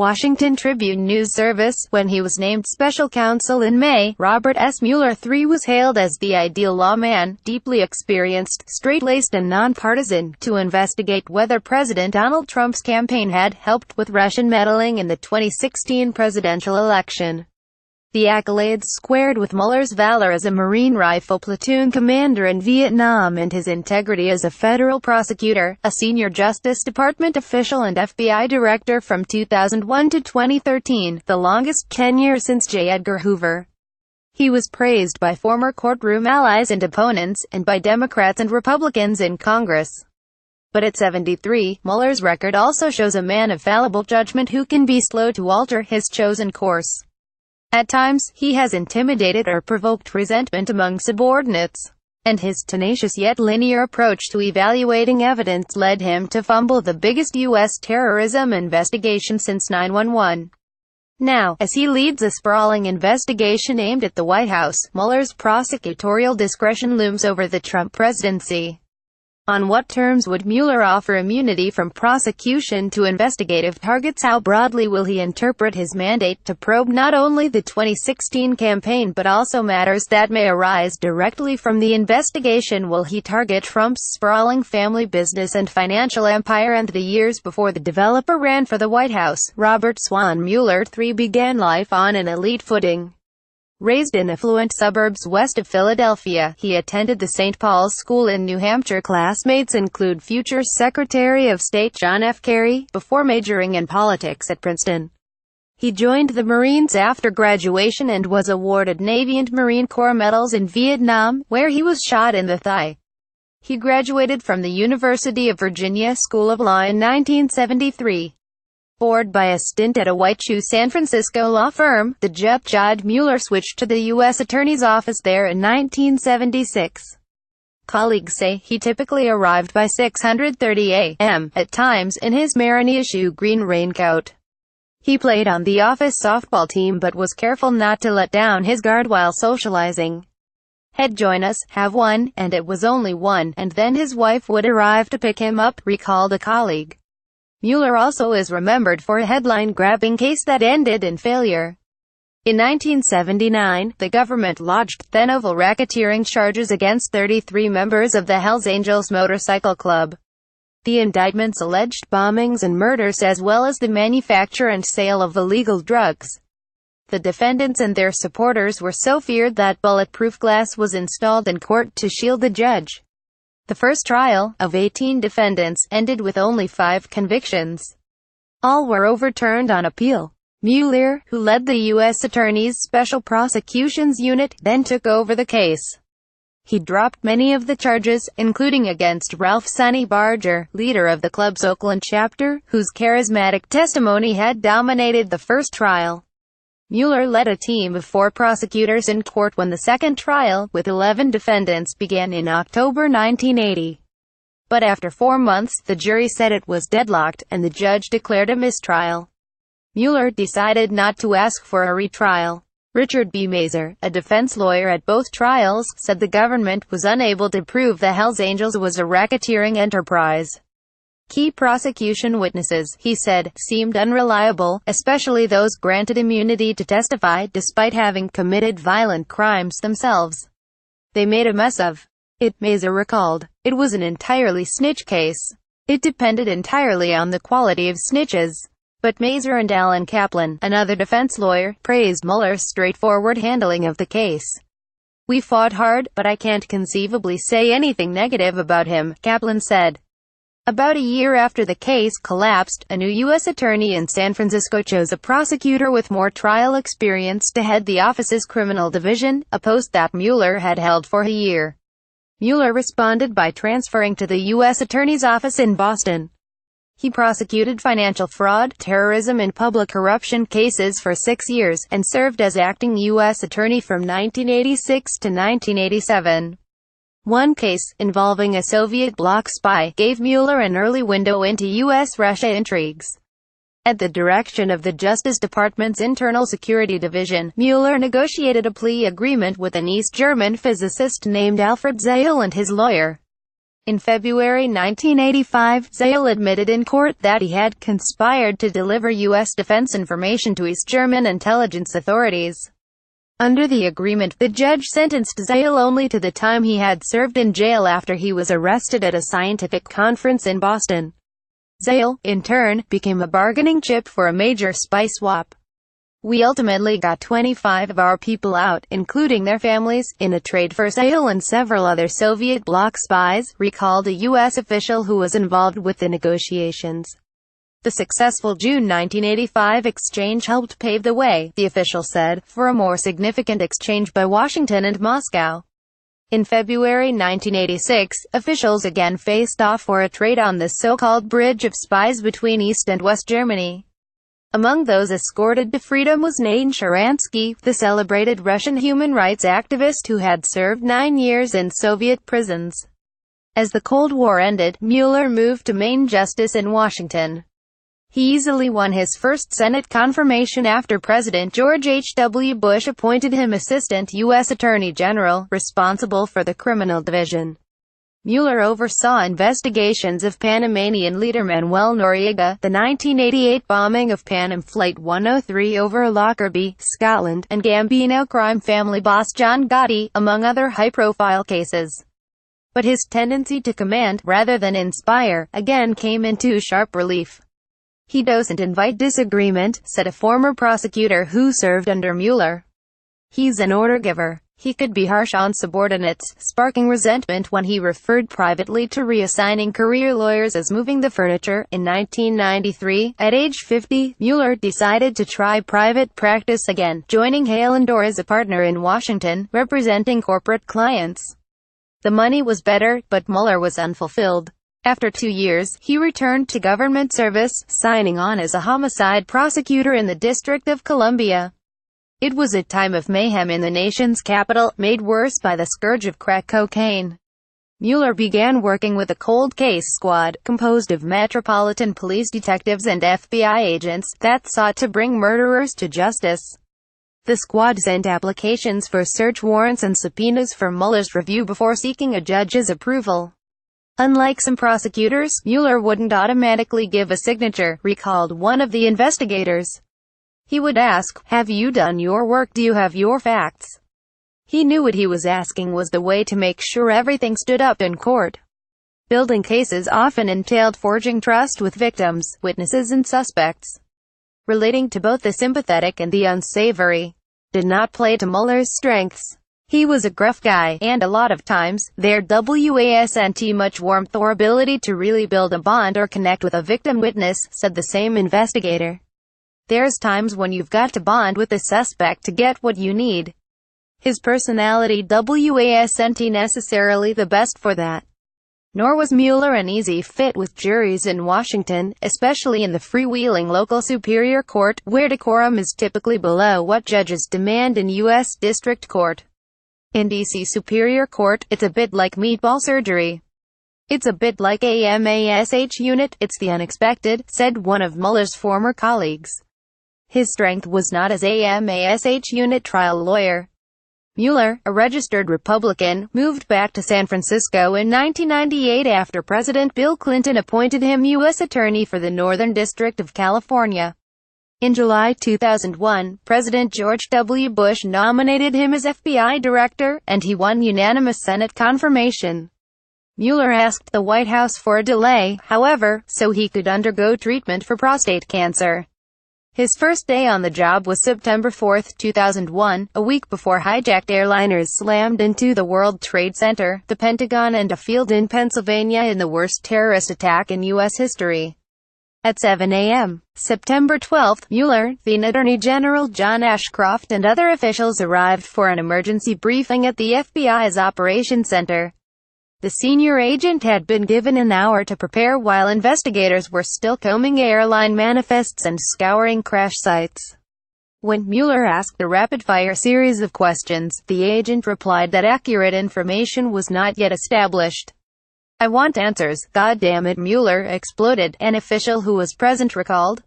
Washington Tribune News Service. When he was named special counsel in May, Robert S. Mueller III was hailed as the ideal lawman, deeply experienced, straight-laced and nonpartisan, to investigate whether President Donald Trump's campaign had helped with Russian meddling in the 2016 presidential election. The accolades squared with Mueller's valor as a Marine rifle platoon commander in Vietnam and his integrity as a federal prosecutor, a senior Justice Department official and FBI director from 2001 to 2013, the longest tenure since J. Edgar Hoover. He was praised by former courtroom allies and opponents, and by Democrats and Republicans in Congress. But at 73, Mueller's record also shows a man of fallible judgment who can be slow to alter his chosen course. At times, he has intimidated or provoked resentment among subordinates, and his tenacious yet linear approach to evaluating evidence led him to fumble the biggest U.S. terrorism investigation since 9/11. Now, as he leads a sprawling investigation aimed at the White House, Mueller's prosecutorial discretion looms over the Trump presidency. On what terms would Mueller offer immunity from prosecution to investigative targets? How broadly will he interpret his mandate to probe not only the 2016 campaign but also matters that may arise directly from the investigation? Will he target Trump's sprawling family business and financial empire and the years before the developer ran for the White House? Robert Swan Mueller III began life on an elite footing. Raised in affluent suburbs west of Philadelphia, he attended the St. Paul's School in New Hampshire. Classmates include future Secretary of State John F. Kerry, before majoring in politics at Princeton. He joined the Marines after graduation and was awarded Navy and Marine Corps medals in Vietnam, where he was shot in the thigh. He graduated from the University of Virginia School of Law in 1973. Bored by a stint at a White Shoe San Francisco law firm, the Judge Mueller switched to the U.S. Attorney's Office there in 1976. Colleagues say he typically arrived by 6:30 a.m., at times in his Marigny-issue green raincoat. He played on the office softball team but was careful not to let down his guard while socializing. "He'd join us, have one, and it was only one, and then his wife would arrive to pick him up," recalled a colleague. Mueller also is remembered for a headline-grabbing case that ended in failure. In 1979, the government lodged then-oval racketeering charges against 33 members of the Hells Angels Motorcycle Club. The indictments alleged bombings and murders as well as the manufacture and sale of illegal drugs. The defendants and their supporters were so feared that bulletproof glass was installed in court to shield the judge. The first trial, of 18 defendants, ended with only 5 convictions. All were overturned on appeal. Mueller, who led the U.S. Attorney's Special Prosecutions Unit, then took over the case. He dropped many of the charges, including against Ralph "Sonny" Barger, leader of the club's Oakland chapter, whose charismatic testimony had dominated the first trial. Mueller led a team of 4 prosecutors in court when the second trial, with 11 defendants, began in October 1980. But after 4 months, the jury said it was deadlocked, and the judge declared a mistrial. Mueller decided not to ask for a retrial. Richard B. Mazur, a defense lawyer at both trials, said the government was unable to prove the Hells Angels was a racketeering enterprise. Key prosecution witnesses, he said, seemed unreliable, especially those granted immunity to testify, despite having committed violent crimes themselves. "They made a mess of it," Mazur recalled. "It was an entirely snitch case. It depended entirely on the quality of snitches." But Mazur and Alan Kaplan, another defense lawyer, praised Mueller's straightforward handling of the case. "We fought hard, but I can't conceivably say anything negative about him," Kaplan said. About a year after the case collapsed, a new U.S. attorney in San Francisco chose a prosecutor with more trial experience to head the office's criminal division, a post that Mueller had held for a year. Mueller responded by transferring to the U.S. Attorney's Office in Boston. He prosecuted financial fraud, terrorism and public corruption cases for 6 years, and served as acting U.S. attorney from 1986 to 1987. One case, involving a Soviet bloc spy, gave Mueller an early window into U.S.-Russia intrigues. At the direction of the Justice Department's Internal Security Division, Mueller negotiated a plea agreement with an East German physicist named Alfred Zale and his lawyer. In February 1985, Zale admitted in court that he had conspired to deliver U.S. defense information to East German intelligence authorities. Under the agreement, the judge sentenced Zale only to the time he had served in jail after he was arrested at a scientific conference in Boston. Zale, in turn, became a bargaining chip for a major spy swap. "We ultimately got 25 of our people out, including their families, in a trade for Zale and several other Soviet bloc spies," recalled a U.S. official who was involved with the negotiations. The successful June 1985 exchange helped pave the way, the official said, for a more significant exchange by Washington and Moscow. In February 1986, officials again faced off for a trade on the so-called Bridge of Spies between East and West Germany. Among those escorted to freedom was Nain Sharansky, the celebrated Russian human rights activist who had served 9 years in Soviet prisons. As the Cold War ended, Mueller moved to Main Justice in Washington. He easily won his first Senate confirmation after President George H. W. Bush appointed him Assistant U.S. Attorney General, responsible for the criminal division. Mueller oversaw investigations of Panamanian leader Manuel Noriega, the 1988 bombing of Pan Am Flight 103 over Lockerbie, Scotland, and Gambino crime family boss John Gotti, among other high-profile cases. But his tendency to command, rather than inspire, again came into sharp relief. "He doesn't invite disagreement," said a former prosecutor who served under Mueller. "He's an order giver." He could be harsh on subordinates, sparking resentment when he referred privately to reassigning career lawyers as moving the furniture. In 1993, at age 50, Mueller decided to try private practice again, joining Hale and Dorr as a partner in Washington, representing corporate clients. The money was better, but Mueller was unfulfilled. After 2 years, he returned to government service, signing on as a homicide prosecutor in the District of Columbia. It was a time of mayhem in the nation's capital, made worse by the scourge of crack cocaine. Mueller began working with a cold case squad, composed of Metropolitan Police detectives and FBI agents, that sought to bring murderers to justice. The squad sent applications for search warrants and subpoenas for Mueller's review before seeking a judge's approval. Unlike some prosecutors, Mueller wouldn't automatically give a signature, recalled one of the investigators. He would ask, "Have you done your work? Do you have your facts?" He knew what he was asking was the way to make sure everything stood up in court. Building cases often entailed forging trust with victims, witnesses and suspects. Relating to both the sympathetic and the unsavory did not play to Mueller's strengths. He was a gruff guy, and a lot of times, there wasn't much warmth or ability to really build a bond or connect with a victim witness, said the same investigator. There's times when you've got to bond with the suspect to get what you need. His personality wasn't necessarily the best for that. Nor was Mueller an easy fit with juries in Washington, especially in the freewheeling local superior court, where decorum is typically below what judges demand in U.S. District Court. In D.C. Superior Court, it's a bit like meatball surgery. It's a bit like a MASH unit, it's the unexpected, said one of Mueller's former colleagues. His strength was not as a MASH unit trial lawyer. Mueller, a registered Republican, moved back to San Francisco in 1998 after President Bill Clinton appointed him U.S. Attorney for the Northern District of California. In July 2001, President George W. Bush nominated him as FBI Director, and he won unanimous Senate confirmation. Mueller asked the White House for a delay, however, so he could undergo treatment for prostate cancer. His first day on the job was September 4, 2001, a week before hijacked airliners slammed into the World Trade Center, the Pentagon and a field in Pennsylvania in the worst terrorist attack in U.S. history. At 7 a.m., September 12, Mueller, then Attorney General John Ashcroft and other officials arrived for an emergency briefing at the FBI's Operations Center. The senior agent had been given an hour to prepare while investigators were still combing airline manifests and scouring crash sites. When Mueller asked a rapid-fire series of questions, the agent replied that accurate information was not yet established. "I want answers, goddammit," Mueller exploded, an official who was present recalled.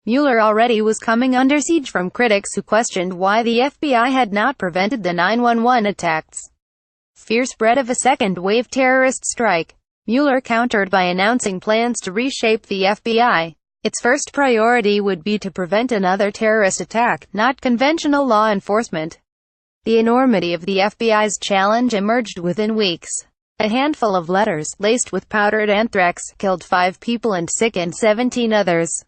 Mueller already was coming under siege from critics who questioned why the FBI had not prevented the 9/11 attacks. Fear spread of a second-wave terrorist strike. Mueller countered by announcing plans to reshape the FBI. Its first priority would be to prevent another terrorist attack, not conventional law enforcement. The enormity of the FBI's challenge emerged within weeks. A handful of letters, laced with powdered anthrax, killed 5 people and sickened 17 others.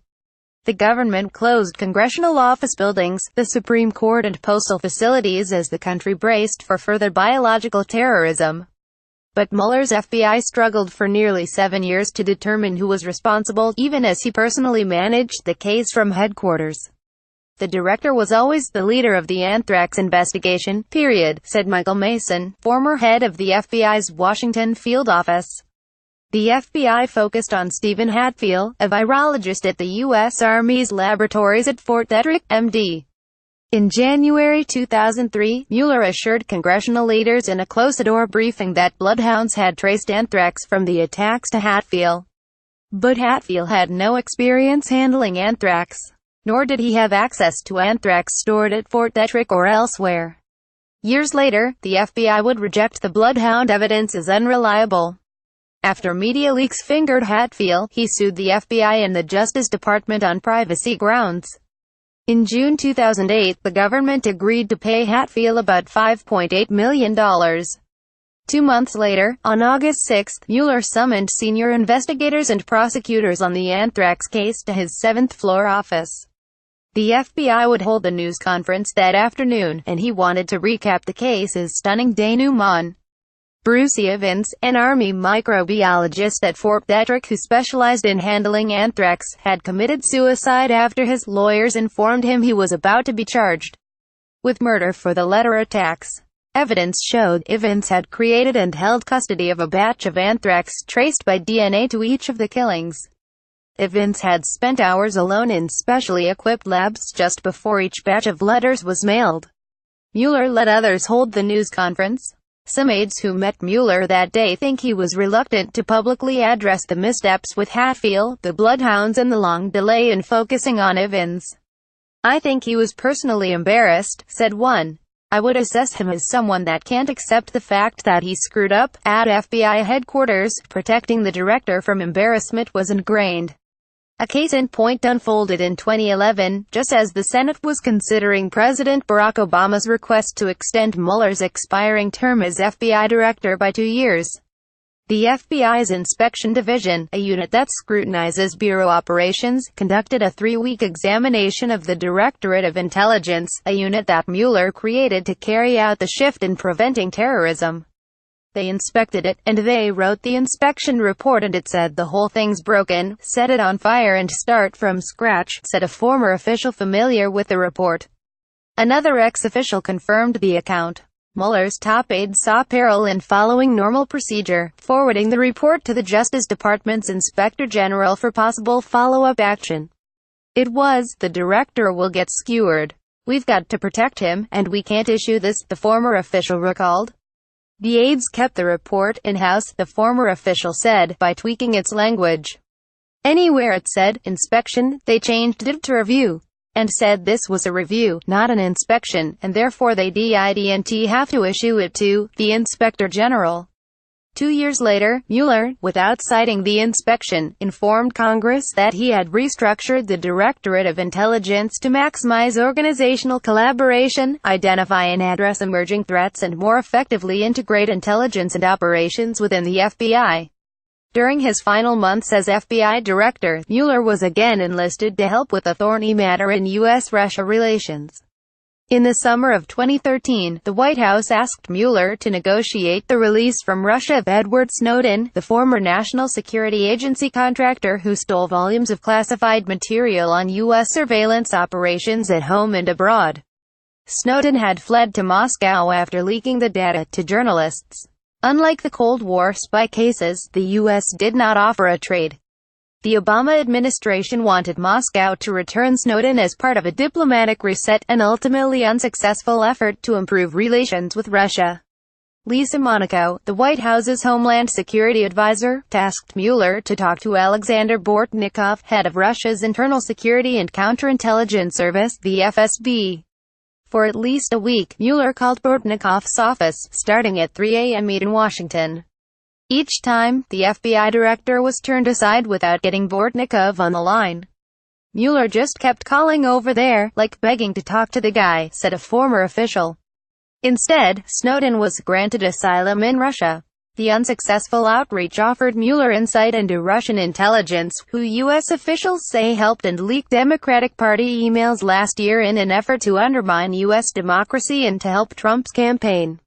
The government closed congressional office buildings, the Supreme Court and postal facilities as the country braced for further biological terrorism. But Mueller's FBI struggled for nearly 7 years to determine who was responsible, even as he personally managed the case from headquarters. The director was always the leader of the anthrax investigation, period, said Michael Mason, former head of the FBI's Washington field office. The FBI focused on Stephen Hatfield, a virologist at the U.S. Army's laboratories at Fort Detrick, MD. In January 2003, Mueller assured congressional leaders in a closed-door briefing that bloodhounds had traced anthrax from the attacks to Hatfield. But Hatfield had no experience handling anthrax. Nor did he have access to anthrax stored at Fort Detrick or elsewhere. Years later, the FBI would reject the bloodhound evidence as unreliable. After media leaks fingered Hatfield, he sued the FBI and the Justice Department on privacy grounds. In June 2008, the government agreed to pay Hatfield about $5.8 million. 2 months later, on August 6, Mueller summoned senior investigators and prosecutors on the anthrax case to his 7th-floor office. The FBI would hold a news conference that afternoon, and he wanted to recap the case's stunning denouement. Bruce Evans, an Army microbiologist at Fort Detrick who specialized in handling anthrax, had committed suicide after his lawyers informed him he was about to be charged with murder for the letter attacks. Evidence showed Evans had created and held custody of a batch of anthrax traced by DNA to each of the killings. Evans had spent hours alone in specially equipped labs just before each batch of letters was mailed. Mueller let others hold the news conference. Some aides who met Mueller that day think he was reluctant to publicly address the missteps with Hatfield, the bloodhounds and the long delay in focusing on Evans. "I think he was personally embarrassed," said one. "I would assess him as someone that can't accept the fact that he screwed up." At FBI headquarters, protecting the director from embarrassment was ingrained. A case in point unfolded in 2011, just as the Senate was considering President Barack Obama's request to extend Mueller's expiring term as FBI director by 2 years. The FBI's Inspection Division, a unit that scrutinizes bureau operations, conducted a 3-week examination of the Directorate of Intelligence, a unit that Mueller created to carry out the shift in preventing terrorism. They inspected it, and they wrote the inspection report, and it said the whole thing's broken, set it on fire and start from scratch, said a former official familiar with the report. Another ex-official confirmed the account. Mueller's top aide saw peril in following normal procedure, forwarding the report to the Justice Department's Inspector General for possible follow-up action. "It was, the director will get skewered. We've got to protect him, and we can't issue this," the former official recalled. The aides kept the report in-house, the former official said, by tweaking its language. Anywhere it said inspection, they changed it to review, and said this was a review, not an inspection, and therefore they didn't have to issue it to the Inspector General. 2 years later, Mueller, without citing the inspection, informed Congress that he had restructured the Directorate of Intelligence to maximize organizational collaboration, identify and address emerging threats and more effectively integrate intelligence and operations within the FBI. During his final months as FBI director, Mueller was again enlisted to help with a thorny matter in U.S.-Russia relations. In the summer of 2013, the White House asked Mueller to negotiate the release from Russia of Edward Snowden, the former National Security Agency contractor who stole volumes of classified material on U.S. surveillance operations at home and abroad. Snowden had fled to Moscow after leaking the data to journalists. Unlike the Cold War spy cases, the U.S. did not offer a trade. The Obama administration wanted Moscow to return Snowden as part of a diplomatic reset, an ultimately unsuccessful effort to improve relations with Russia. Lisa Monaco, the White House's Homeland Security advisor, tasked Mueller to talk to Alexander Bortnikov, head of Russia's Internal Security and Counterintelligence Service, the FSB. For at least a week, Mueller called Bortnikov's office, starting at 3 a.m. in Washington. Each time, the FBI director was turned aside without getting Bortnikov on the line. Mueller just kept calling over there, like begging to talk to the guy, said a former official. Instead, Snowden was granted asylum in Russia. The unsuccessful outreach offered Mueller insight into Russian intelligence, who U.S. officials say helped and leaked Democratic Party emails last year in an effort to undermine U.S. democracy and to help Trump's campaign.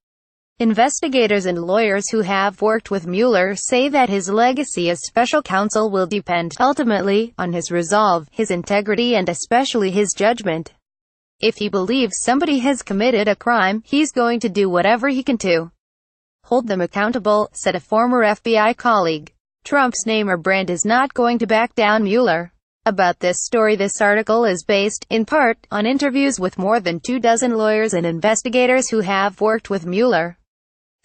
Investigators and lawyers who have worked with Mueller say that his legacy as special counsel will depend, ultimately, on his resolve, his integrity and especially his judgment. If he believes somebody has committed a crime, he's going to do whatever he can to hold them accountable, said a former FBI colleague. Trump's name or brand is not going to back down Mueller. About this story, this article is based, in part, on interviews with more than 24 lawyers and investigators who have worked with Mueller.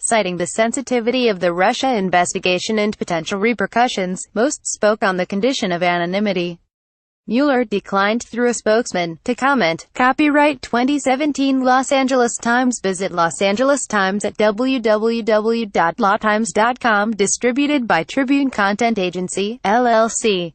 Citing the sensitivity of the Russia investigation and potential repercussions, most spoke on the condition of anonymity. Mueller declined through a spokesman to comment. Copyright 2017 Los Angeles Times. Visit Los Angeles Times at www.lawtimes.com. Distributed by Tribune Content Agency, LLC.